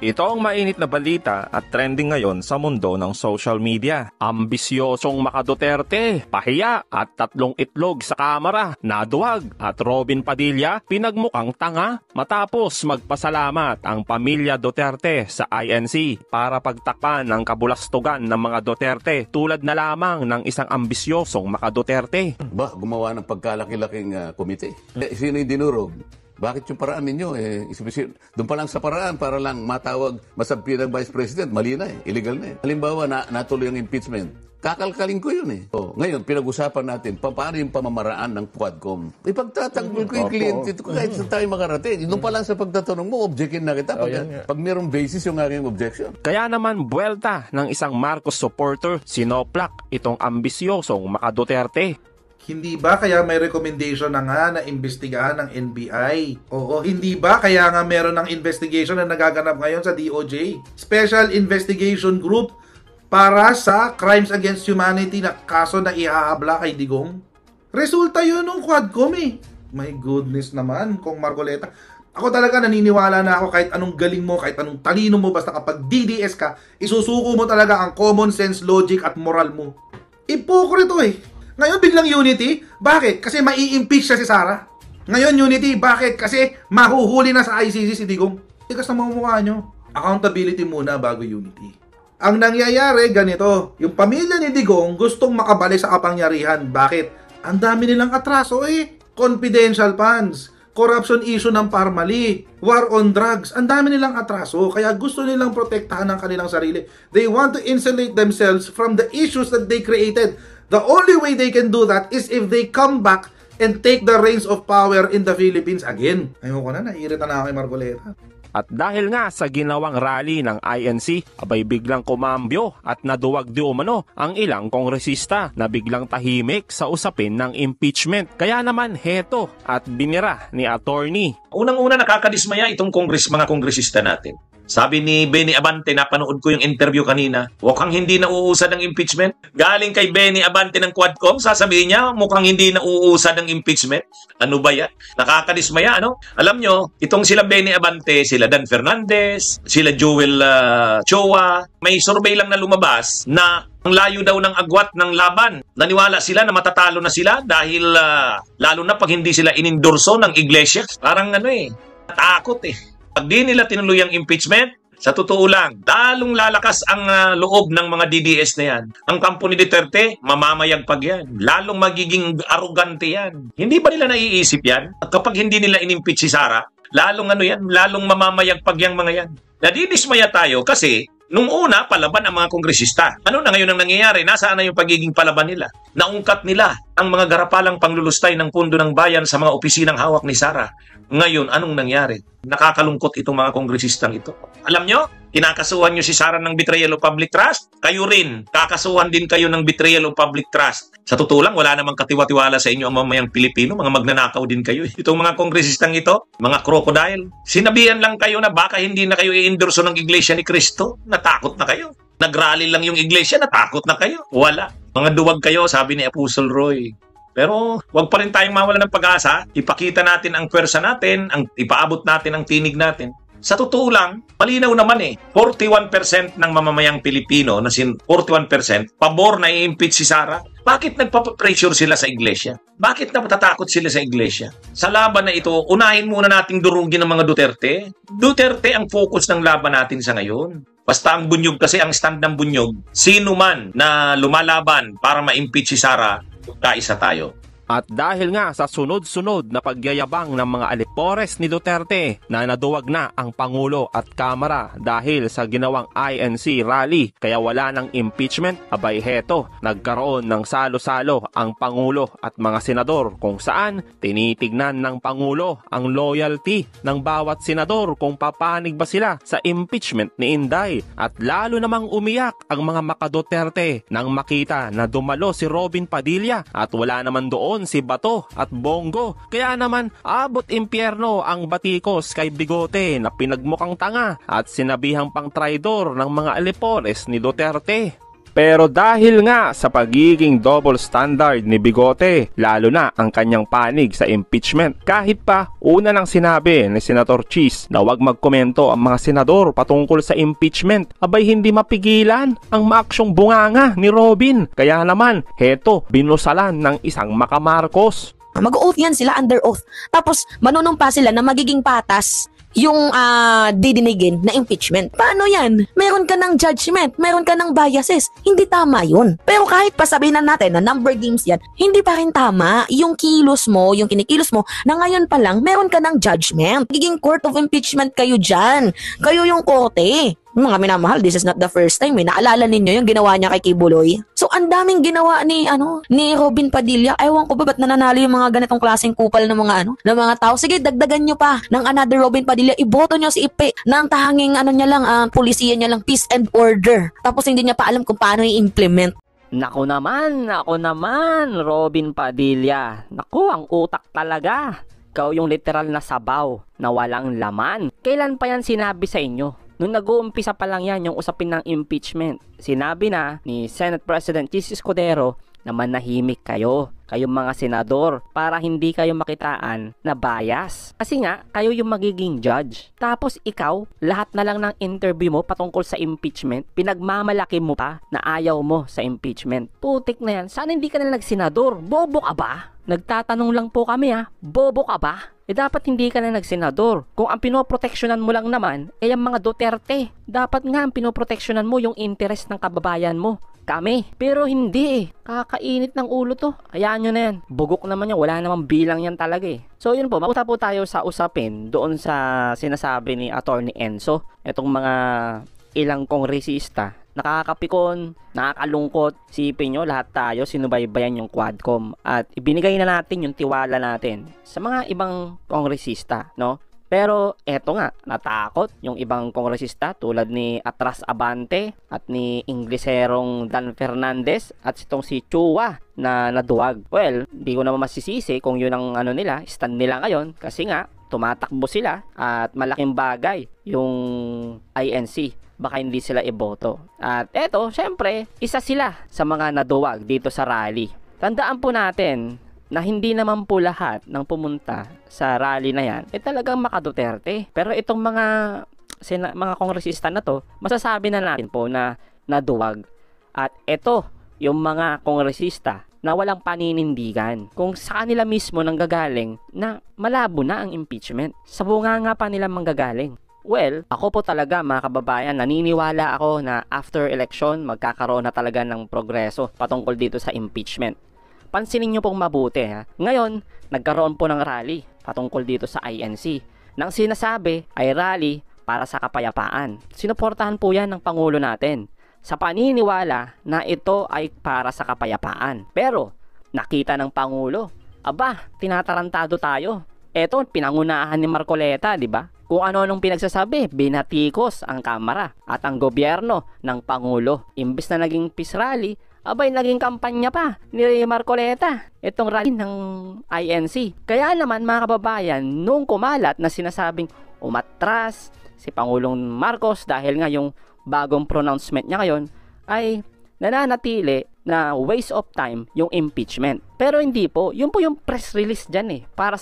Ito ang mainit na balita at trending ngayon sa mundo ng social media. Ambisyosong maka-Duterte, pahiya at 3 itlog sa kamera, naduwag at Robin Padilla pinagmukhang tanga matapos magpasalamat ang pamilya Duterte sa INC para pagtakpan ng kabulastugan ng mga Duterte tulad na lamang ng isang ambisyosong maka-Duterte. Gumawa ng pagkalaki-laking komite. Sino yung dinurog? Bakit yung paraan ninyo? Doon pa lang sa paraan para lang matawag, masabi ng Vice President, mali na illegal na Halimbawa, natuloy ang impeachment. Kakalkalin ko yun ngayon, pinag-usapan natin, paano yung pamamaraan ng Quadcom. Ipagtatanggol ko yung kliyente ko kahit sa tayo makarating. Doon pa lang sa pagtatanong mo, objectin na kita pag mayroong basis yung aking objection. Kaya naman, buwelta ng isang Marcos supporter, sinoplak itong ambisyosong maka-Duterte. Hindi ba kaya may recommendation na nga na imbestigahan ng NBI? Oo, hindi ba kaya nga meron ng investigation na nagaganap ngayon sa DOJ? Special Investigation Group para sa Crimes Against Humanity na kaso na ihahabla kay Digong? Resulta yun ng Quadcom My goodness naman, Kong Marcoleta. Ako talaga naniniwala na ako kahit anong galing mo, kahit anong talino mo, basta kapag DDS ka, isusuko mo talaga ang common sense, logic at moral mo. Ipokrito Ngayon biglang unity? Bakit? Kasi mai-impeach siya si Sara. Ngayon unity? Bakit? Kasi mahuhuli na sa ICC si Digong. Tigas na mamumukha nyo. Accountability muna bago unity. Ang nangyayari ganito, yung pamilya ni Digong gustong makabalik sa kapangyarihan. Bakit? Ang dami nilang atraso confidential funds, corruption issue ng Parmali, war on drugs. Ang dami nilang atraso. Kaya gusto nilang protektahan ang kanilang sarili. They want to insulate themselves from the issues that they created. The only way they can do that is if they come back and take the reins of power in the Philippines again. Ayoko na, naiirita na ako kay Marcoleta. At dahil nga sa ginawang rally ng INC, abay biglang kumambyo at naduwag di umano ang ilang kongresista na biglang tahimik sa usapin ng impeachment. Kaya naman heto at binira ni attorney. Unang-una nakakadismaya itong mga kongresista natin. Sabi ni Benny Abante, napanood ko yung interview kanina, mukhang hindi nauusad ang impeachment. Galing kay Benny Abante ng Quadcom, sasabihin niya, mukhang hindi nauusad ang impeachment. Ano ba yan? Nakakadismaya, Alam nyo, itong sila Benny Abante, sila Dan Fernandez, sila Joel Choa, may survey lang na lumabas na ang layo daw ng agwat ng laban. Naniwala sila na matatalo na sila dahil lalo na pag hindi sila inendorso ng iglesia. Parang takot Pag di nila tinuloy ang impeachment, sa totoo lang, lalong lalakas ang loob ng mga DDS na yan. Ang kampo ni Duterte, mamamayagpag yan. Lalong magiging arrogante yan. Hindi ba nila naiisip yan? Kapag hindi nila inimpeach si Sara, lalong lalong mamamayagpag yang mga yan. Nadidismaya tayo kasi nung una, palaban ang mga kongresista. Ano na ngayon ang nangyayari? Nasaan na yung pagiging palaban nila? Naungkat nila ang mga garapalang panglulustay ng pundo ng bayan sa mga opisinang hawak ni Sara. Ngayon, anong nangyari? Nakakalungkot itong mga kongresistang ito. Alam nyo, kinakasuhan nyo si Sara ng betrayal of public trust. Kayo rin, kakasuhan din kayo ng betrayal of public trust. Sa totoo lang, wala namang katiwa-tiwala sa inyo ang mamayang Pilipino. Mga magnanakaw din kayo. Itong mga kongresistang ito, mga crocodile. Sinabihan lang kayo na baka hindi na kayo i-endorso ng Iglesia ni Cristo. Natakot na kayo. Nagrally lang yung Iglesia, natakot na kayo. Wala. Mga duwag kayo, sabi ni Apostle Roy. Pero wag pa rin tayong mawala ng pag-asa. Ipakita natin ang pwersa natin, ipaabot natin ang tinig natin. Sa totoo lang, malinaw naman 41% ng mamamayang Pilipino, 41%, pabor na i-impeach si Sara. Bakit nagpapapressure sila sa iglesia? Bakit natatakot sila sa iglesia? Sa laban na ito, unahin muna nating durugin ng mga Duterte. Duterte ang focus ng laban natin sa ngayon. Basta ang bunyog kasi, ang stand ng bunyog, sino man na lumalaban para ma-impeach si Sara, kaisa tayo. At dahil nga sa sunod-sunod na pagyayabang ng mga alipores ni Duterte na naduwag na ang Pangulo at Kamara dahil sa ginawang INC rally kaya wala ng impeachment, abay heto, nagkaroon ng salo-salo ang Pangulo at mga senador kung saan tinitignan ng Pangulo ang loyalty ng bawat senador kung papanig ba sila sa impeachment ni Inday. At lalo namang umiyak ang mga maka-Duterte nang makita na dumalo si Robin Padilla at wala naman doon si Bato at Bongo. Kaya naman abot impyerno ang batikos kay Bigote na pinagmukhang tanga at sinabihang pang traidor ng mga alipores ni Duterte. Pero dahil nga sa pagiging double standard ni Bigote, lalo na ang kanyang panig sa impeachment, kahit pa una nang sinabi ni Senator Cheese na wag magkomento ang mga senador patungkol sa impeachment, abay hindi mapigilan ang maaksyong bunganga ni Robin. Kaya naman, heto, binusalan ng isang makamarcos. Mag-oath yan sila, under oath. Tapos, manunumpa sila na magiging patas yung didinigin na impeachment. Paano yan? Meron ka ng judgment, meron ka ng biases. Hindi tama yun. Pero kahit pa sabihin na natin na number games yan, hindi pa rin tama yung kilos mo, yung kinikilos mo, na ngayon pa lang, meron ka ng judgment. Magiging court of impeachment kayo dyan. Kayo yung korte. Mga minamahal, this is not the first time. Naalala ninyo yung ginawa niya kay Kibuloy? So, ang daming ginawa ni Robin Padilla. Ewan ko ba ba't nananalo yung mga ganitong klaseng kupal ng mga ng mga tao. Sige, dagdagan nyo pa ng another Robin Padilla. Iboto nyo si Ipe ng tanging niya lang, polisiya niya lang, peace and order. Tapos hindi niya pa alam kung paano i-implement. Nako naman, Robin Padilla. Naku, ang utak talaga. Ikaw yung literal na sabaw na walang laman. Kailan pa yan sinabi sa inyo? Nung nag-uumpisa pa lang yan yung usapin ng impeachment, sinabi na ni Senate President Chis Escudero na manahimik kayo, kayong mga senador, para hindi kayo makitaan na bias. Kasi nga, kayo yung magiging judge. Tapos ikaw, lahat na lang ng interview mo patungkol sa impeachment, pinagmamalaki mo pa na ayaw mo sa impeachment. Putik na yan, sana hindi ka na nagsenador? Bobo ka ba? Nagtatanong lang po kami bobo ka ba? Dapat hindi ka na nagsenador. Kung ang pinoproteksyonan mo lang naman, ang mga Duterte. Dapat nga ang pinoproteksyonan mo yung interest ng kababayan mo. Kami. Pero hindi Kakainit ng ulo to. Hayaan nyo na yan. Bugok naman yan. Wala namang bilang yan talaga So yun po, mapunta po tayo sa usapin doon sa sinasabi ni Attorney Enzo. Itong mga ilang kongresista. Nakakapikon, nakakalungkot. Sipin nyo, lahat tayo sinubaybayan yung Quadcom. At ibinigay na natin yung tiwala natin sa mga ibang kongresista, no? Pero eto nga, natakot yung ibang kongresista tulad ni Atras Abante at ni Ingleserong Dan Fernandez at itong si Chua na naduwag. Well, hindi ko naman masisisi kung yun ang nila, stand nila ngayon kasi nga tumatakbo sila at malaking bagay yung INC. Baka hindi sila iboto. At eto, syempre, isa sila sa mga naduwag dito sa rally. Tandaan po natin na hindi naman po lahat ng pumunta sa rally na yan talagang maka-Duterte. Pero itong mga kongresista na to, masasabi na natin po na naduwag. At ito, yung mga kongresista na walang paninindigan kung sa kanila mismo nanggagaling na malabo na ang impeachment. Sa bunganga pa nila manggagaling. Well, ako po talaga mga kababayan, naniniwala ako na after election, magkakaroon na talaga ng progreso patungkol dito sa impeachment. Pansinin nyo pong mabuti Ngayon, nagkaroon po ng rally patungkol dito sa INC. Nang sinasabi ay rally para sa kapayapaan. Sinuportahan po yan ng Pangulo natin sa paniniwala na ito ay para sa kapayapaan. Pero, nakita ng Pangulo, tinatarantado tayo. Eto, pinangunahan ni Marcoleta, di ba? Kung ano-anong pinagsasabi, binatikos ang Kamara at ang gobyerno ng Pangulo. Imbes na naging peace rally, naging kampanya pa ni Marcoleta itong rally ng INC. Kaya naman mga kababayan, nung kumalat na sinasabing umatras si Pangulong Marcos dahil nga yung bagong pronouncement niya ngayon ay nananatili na waste of time yung impeachment. Pero hindi po, yun po yung press release dyan para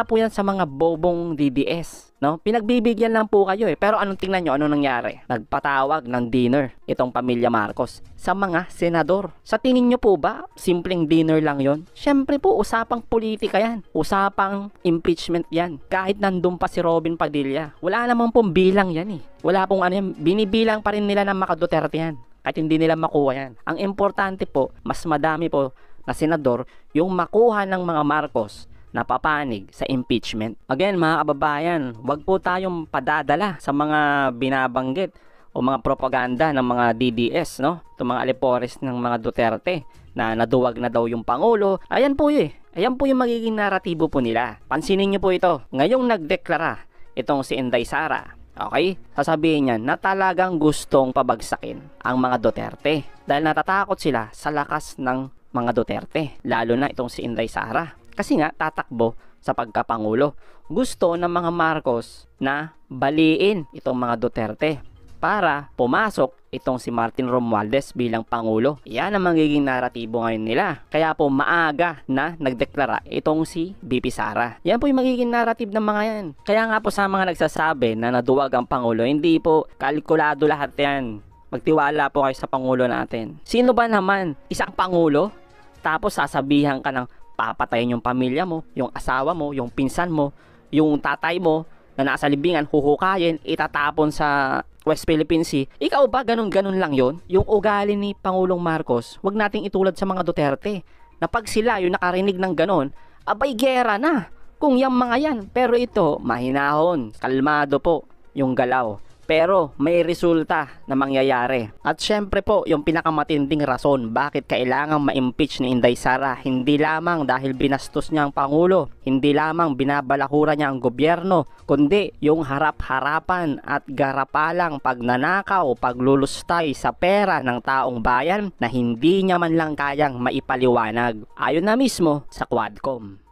po yan sa mga bobong DDS, no? Pinagbibigyan lang po kayo pero anong tingnan nyo, anong nangyari? Nagpatawag ng dinner itong pamilya Marcos sa mga senador. Sa tingin nyo po ba simpleng dinner lang yon? Syempre po, usapang politika yan, usapang impeachment yan. Kahit nandun pa si Robin Padilla, wala namang pong bilang yan wala pong yan, binibilang pa rin nila ng maka-Duterte yan kahit hindi nila makuha yan. Ang importante po, mas madami po na senador yung makuha ng mga Marcos na papanig sa impeachment. Again mga kababayan, wag po tayong padadala sa mga binabanggit o mga propaganda ng mga DDS, no? Itong mga alipores ng mga Duterte na naduwag na daw yung Pangulo. Ayan po Ayan po yung magiging naratibo po nila. Pansinin nyo po ito. Ngayong nagdeklara itong si Inday Sara, okay? Sasabihin niya na talagang gustong pabagsakin ang mga Duterte dahil natatakot sila sa lakas ng mga Duterte, lalo na itong si Inday Sara. Kasi nga tatakbo sa pagkapangulo. Gusto ng mga Marcos na baliin itong mga Duterte. para pumasok itong si Martin Romualdez bilang Pangulo. Yan ang magiging naratibo ngayon nila. Kaya po maaga na nagdeklara itong si VP Sara. Yan po yung magiging narrative ng mga yan. Kaya nga po sa mga nagsasabi na naduwag ang Pangulo, hindi po kalkulado lahat yan. Magtiwala po kayo sa Pangulo natin. Sino ba naman isang Pangulo? Tapos sasabihan ka ng papatayin yung pamilya mo, yung asawa mo, yung pinsan mo, yung tatay mo na nasa libingan, huhukayin, itatapon sa West Philippine Sea. Ikaw ba ganun-ganun lang yon? Yung ugali ni Pangulong Marcos, wag nating itulad sa mga Duterte na pag sila yung nakarinig ng ganun, abay gera na kung yung mga yan. Pero ito, mahinahon, kalmado po yung galaw. Pero may resulta na mangyayari. At syempre po, yung pinakamatinding rason bakit kailangang ma-impeach ni Inday Sara, hindi lamang dahil binastos niya ang Pangulo, hindi lamang binabalakura niya ang gobyerno, kundi yung harap-harapan at garapalang pagnanakaw, paglulustay sa pera ng taong bayan na hindi niya man lang kayang maipaliwanag. Ayon na mismo sa Quadcom.